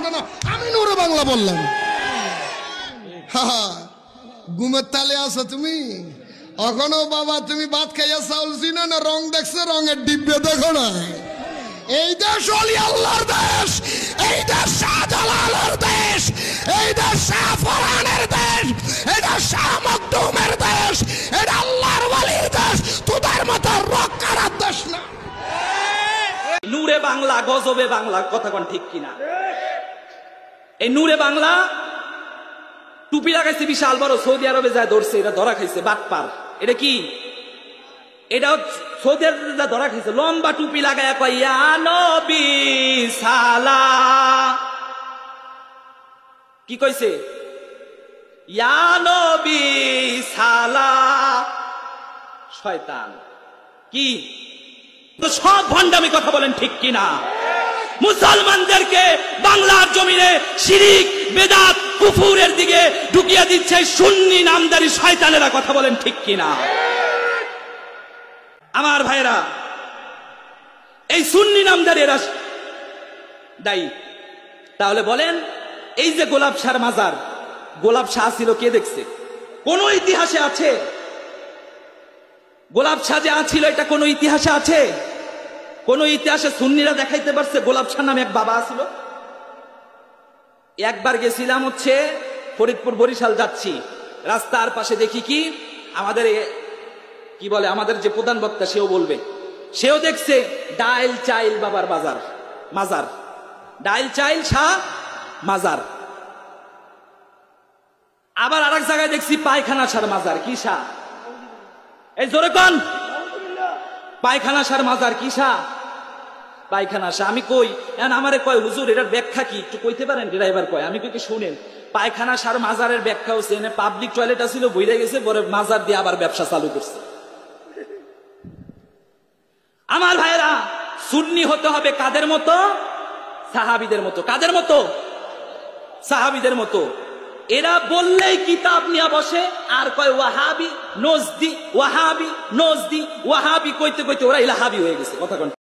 না না, আমি নূরে বাংলা বললাম। ঘুমের তালে আছো তুমি এখনো? বাবা তুমি ভাত খাইয়া চাউল চিনো না? রং দেখছো? রঙের ডিব্বে দেখো না? এই দেশ অলি আল্লাহর দেশ, এই দেশ শাহজালালের দেশ, এই দেশ শাহ ফরহানের দেশ, এই দেশ শাহ মখদুমের দেশ, এটা আল্লাহর ওয়ালির দেশ, তোদের মতো রক্ষার দেশ না। নূরে বাংলা, গজবে বাংলা, কথা কোন ঠিক কিনা? এই নূরে বাংলা টুপি লাগাইছে বিশাল বড়, সৌদি আরবে যায় ধরছে, এটা ধরা খাইছে বাটপার। এটা কি? এটা সৌদি আরবে যা ধরা খাইছে, লম্বা টুপি লাগায় কয় ইয়া নবী সালাম। কি কইছে? ইয়া নবী সালাম। শয়তান কি তো সব ভণ্ডামি কথা বলেন ঠিক কিনা? মুসলমানদেরকে বাংলার জমিনে শিরিক বেদাত কুফুরের দিকে ঢুকিয়ে দিচ্ছে সুন্নি নামদারি শয়তানেরা, কথা বলেন ঠিক কিনা? আমার ভাইরা, এই সুন্নি নামদারি এরা দায়ী। তাহলে বলেন, এই যে গোলাপ শাহর মাজার, গোলাপ শাহ ছিল কে দেখছে? কোন ইতিহাসে আছে? গোলাপ শাহ যে ছিল এটা কোন ইতিহাসে আছে? কোন ইতিহাসে সুন্নিরা দেখাইতে পারছে গোলাপ শাহ নামে এক বাবা ছিল? একবার গেছিলাম হচ্ছে ফরিদপুর বরিশাল যাচ্ছি, রাস্তার পাশে দেখি কি আমাদের কি বলে আমাদের যে প্রধান বক্তা সেও বলবে, সেও দেখছে ডাইল চাইল বাবার বাজার মাজার, ডাইল চাইল শাহ মাজার। আবার আরেক জায়গায় দেখছি পায়খানা শাহ মাজার। কি শাহ? এই জোরে কোন? পায়খানা শাহ মাজার। কি শাহ? পায়খানা শাহ। আমি কই এখন আমারে কয় হুজুর এটার ব্যাখ্যা কি একটু কইতে পারেন? ড্রাইভার কয়, আমি কই কি শুনেন, পায়খানা শাহ মাজারের ব্যাখ্যা হচ্ছে এনে পাবলিক টয়লেট ছিল বইরে গেছে, পরে মাজার দিয়ে আবার ব্যবসা চালু করছে। আমার ভাইরা, সুন্নি হতে হবে কাদের মতো? সাহাবীদের মতো। কাদের মতো? সাহাবীদের মতো। এরা বললেই কিতাব নিয়ে বসে আর কয় ওয়াহাবি নজদি, ওয়াহাবি নজদি, ওয়াহাবি কইতে কইতে ওরা ইলাহাবি হয়ে গেছে। কথা কোন?